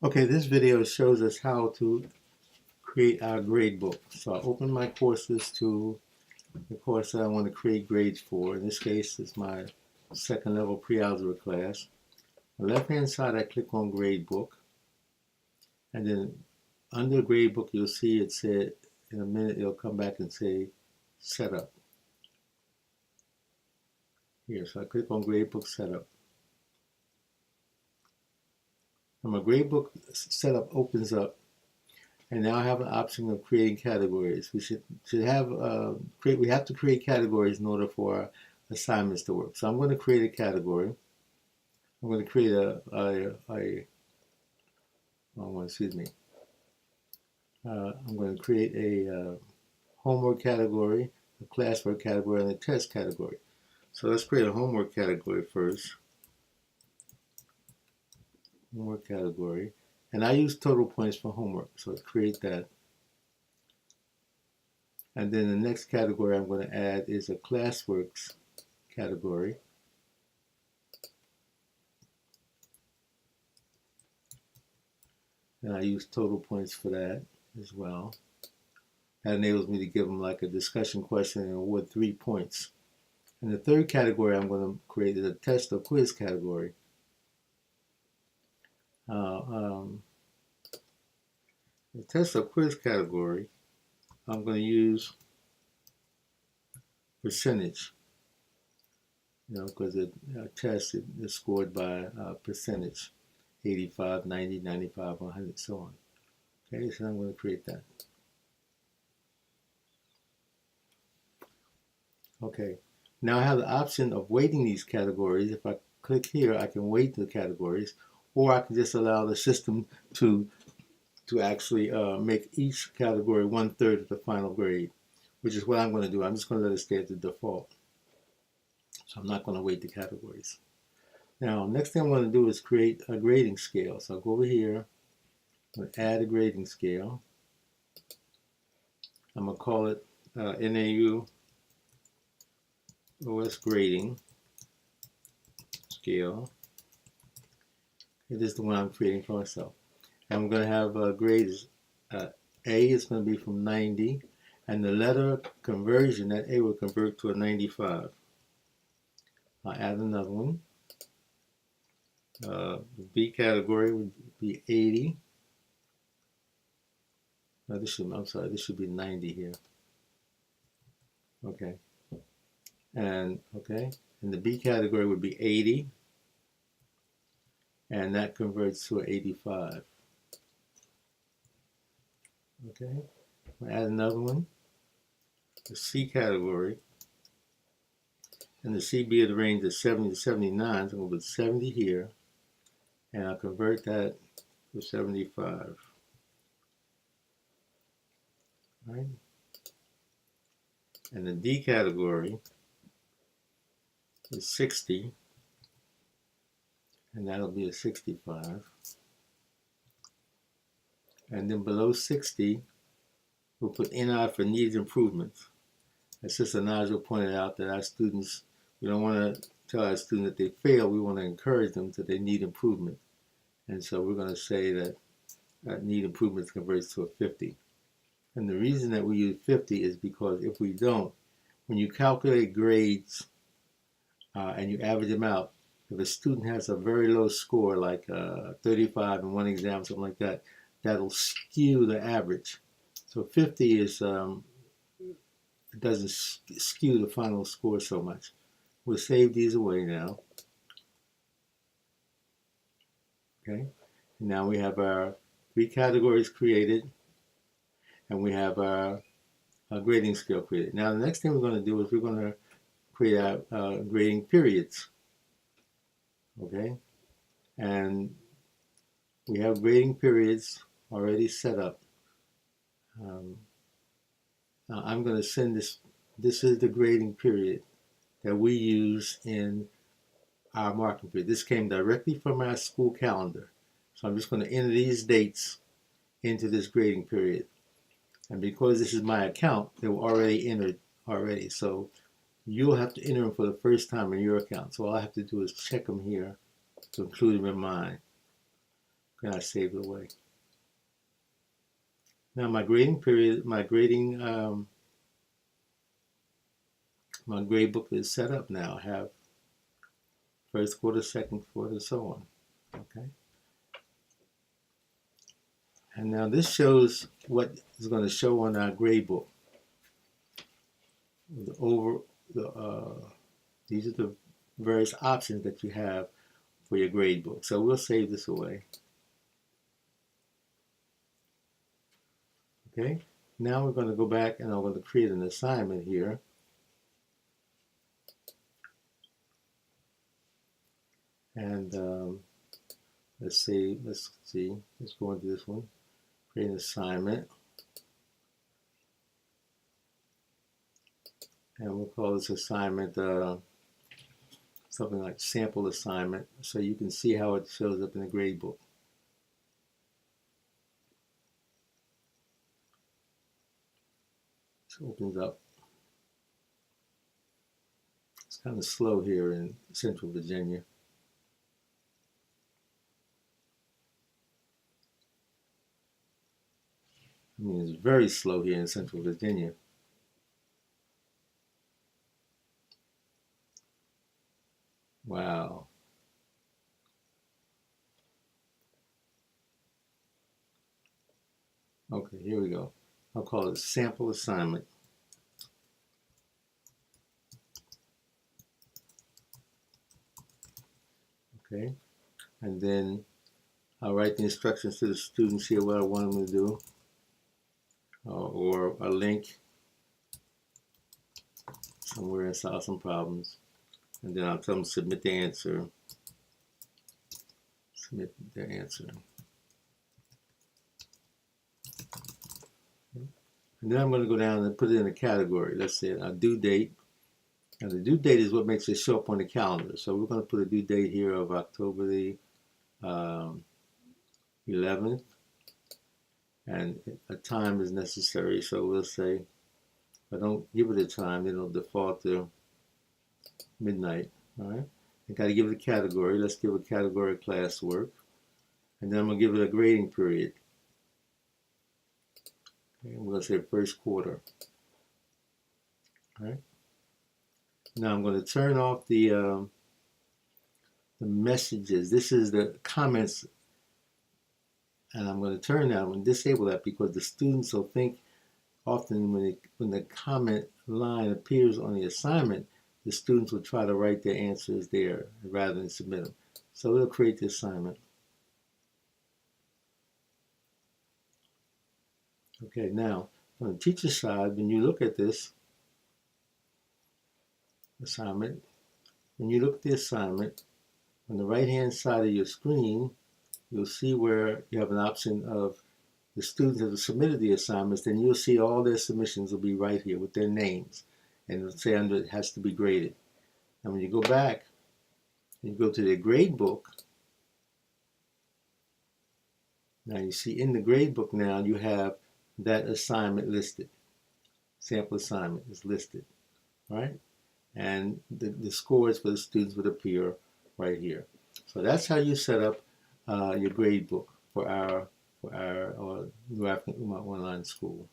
Okay, this video shows us how to create our grade book. So I open my courses to the course that I want to create grades for. In this case, it's my second level pre-algebra class. On the left-hand side, I click on Gradebook. And then under Gradebook, you'll see it said, in a minute, it'll come back and say Setup. Here, so I click on Gradebook Setup. And my Gradebook Setup opens up. And now I have an option of creating categories. We have to create categories in order for our assignments to work. So I'm going to create a category. I'm going to create I'm going to create a homework category, a classwork category, and a test category. So let's create a homework category first. Homework category. And I use total points for homework, so let's create that. And then the next category I'm going to add is a classworks category. And I use total points for that as well. That enables me to give them like a discussion question and award 3 points. And the third category I'm going to create is a test or quiz category. The test or quiz category, I'm going to use percentage, because the test is scored by percentage, 85, 90, 95, 100, so on. Okay, so I'm going to create that. Okay, now I have the option of weighting these categories. If I click here, I can weight the categories, or I can just allow the system to actually make each category 1/3 of the final grade, which is what I'm going to do. I'm just going to let it stay at the default. So I'm not going to weight the categories. Now, next thing I'm going to do is create a grading scale. So I'll go over here, I'm going to add a grading scale. I'm going to call it NAUOS Grading Scale. It is the one I'm creating for myself. And I'm going to have grades. A is going to be from 90, and the letter conversion, that A will convert to a 95. I'll add another one. The B category would be 80. No, this should be 90 here. Okay. And the B category would be 80, and that converts to an 85. Okay, I'll add another one, the C category, and the CB of the range is 70 to 79, so I'm going to put 70 here, and I'll convert that to 75. All right, and the D category is 60, and that'll be a 65. And then below 60, we'll put NI for needs improvements. As Sister Najwa pointed out, that our students, we don't want to tell our students that they fail. We want to encourage them that they need improvement. And so we're going to say that need improvements converts to a 50. And the reason that we use 50 is because if we don't, when you calculate grades and you average them out, if a student has a very low score, like 35 in one exam, something like that, that'll skew the average. So 50 is, it doesn't skew the final score so much. We'll save these away now. Okay, now we have our 3 categories created, and we have our grading scale created. Now the next thing we're going to do is we're going to create our grading periods. Okay, and we have grading periods already set up. Now I'm going to send this is the grading period that we use in our marking period. This came directly from our school calendar. So I'm just going to enter these dates into this grading period. And because this is my account, they were already entered already. So you'll have to enter them for the first time in your account. So all I have to do is check them here to include them in mine. and I save it away. Now my grading period, my gradebook is set up now. I have first quarter, second quarter, so on. Okay. And now this shows what is going to show on our gradebook. These are the various options that you have for your gradebook. So we'll save this away. Okay. Now we're going to go back and I'm going to create an assignment here. And let's see, let's go into this one. Create an assignment. And we'll call this assignment something like sample assignment, so you can see how it shows up in the gradebook. This opens up. It's kind of slow here in Central Virginia. I mean, it's very slow here in Central Virginia. Wow. Okay, here we go. I'll call it sample assignment. Okay, and then I'll write the instructions to the students here, what I want them to do, or a link somewhere and solve some problems. And then I'll tell them to submit the answer. Submit their answer. Okay. And then I'm going to go down and put it in a category. Let's say a due date. And the due date is what makes it show up on the calendar. So we're going to put a due date here of October the 11th. And a time is necessary. So we'll say, if I don't give it a time, it'll default to midnight. All right. I got to give it a category. Let's give a category classwork. And then I'm going to give it a grading period. Okay, we're going to say first quarter. All right. Now I'm going to turn off the messages. This is the comments, and I'm going to turn that and disable that because the students will think often when the comment line appears on the assignment, the students will try to write their answers there rather than submit them. So we'll create the assignment. Okay, now on the teacher side, when you look at this assignment, when you look at the assignment, on the right-hand side of your screen, you'll see where you have an option of the students that have submitted the assignments. Then you'll see all their submissions will be right here with their names, and it'll say under it has to be graded. And when you go back and you go to the gradebook, now you see in the gradebook now you have that assignment listed. Sample assignment is listed, right? And the scores for the students would appear right here. So that's how you set up your gradebook for our New African Online School.